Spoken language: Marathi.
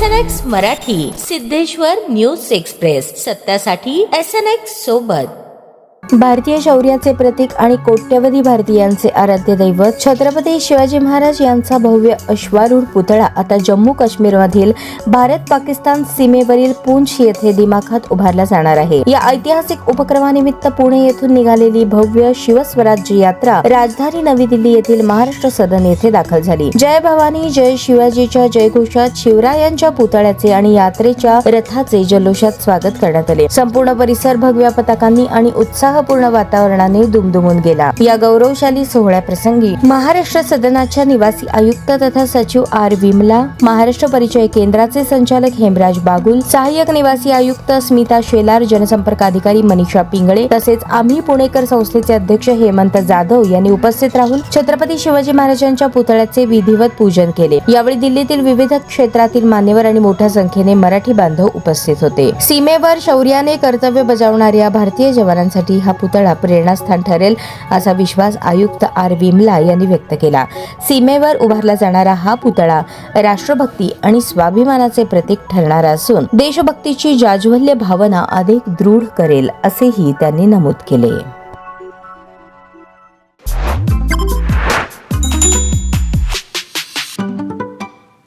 SNX Marathi, Siddheshwar news express, सत्यासाठी SNX सोबत. भारतीय शौर्याचे प्रतीक आणि कोट्यवधी भारतीयांचे आराध्य दैवत छत्रपती शिवाजी महाराज यांचा भव्य अश्वारूढ पुतळा आता जम्मू काश्मीरमधील भारत-पाकिस्तान सीमेवरील पूंछ येथे दिमाखात उभारला जाणार आहे. या ऐतिहासिक उपक्रमानिमित्त पुणे येथून निघालेली भव्य शिवस्वराज्य यात्रा राजधानी नवी दिल्ली येथील महाराष्ट्र सदन येथे दाखल झाली. जय भवानी जय शिवाजीच्या जयघोषात शिवरायांच्या पुतळ्याचे आणि यात्रेच्या रथाचे जल्लोषात स्वागत करण्यात आले. संपूर्ण परिसर भगव्या पताकांनी आणि उत्साहपूर्ण वातावरणाने दुमदुमून गेला. या गौरवशाली सोहळ्याप्रसंगी महाराष्ट्र सदनाच्या निवासी आयुक्त तथा सचिव आर विमला, महाराष्ट्र परिचय केंद्राचे संचालक हेमराज बागुल, सहाय्यक निवासी आयुक्त स्मिता शेलार, जनसंपर्क अधिकारी मनीषा पिंगळे तसेच आम्ही पुणेकर संस्थेचे अध्यक्ष हेमंत जाधव यांनी उपस्थित राहून छत्रपती शिवाजी महाराजांच्या पुतळ्याचे विधिवत पूजन केले. यावेळी दिल्लीतील विविध क्षेत्रातील मान्यवर आणि मोठ्या संख्येने मराठी बांधव उपस्थित होते. सीमेवर शौर्याने कर्तव्य बजावणाऱ्या भारतीय जवानांसाठी हा पुतळा प्रेरणास्थान ठरेल असा विश्वास आयुक्त आर विमला यांनी व्यक्त केला. सीमेवर उभारला जाणारा हा पुतळा राष्ट्रभक्ती आणि स्वाभिमानाचे प्रतीक ठरणारा असून देशभक्तीची जाज्वल्य भावना अधिक दृढ करेल असेही त्यांनी नमूद केले.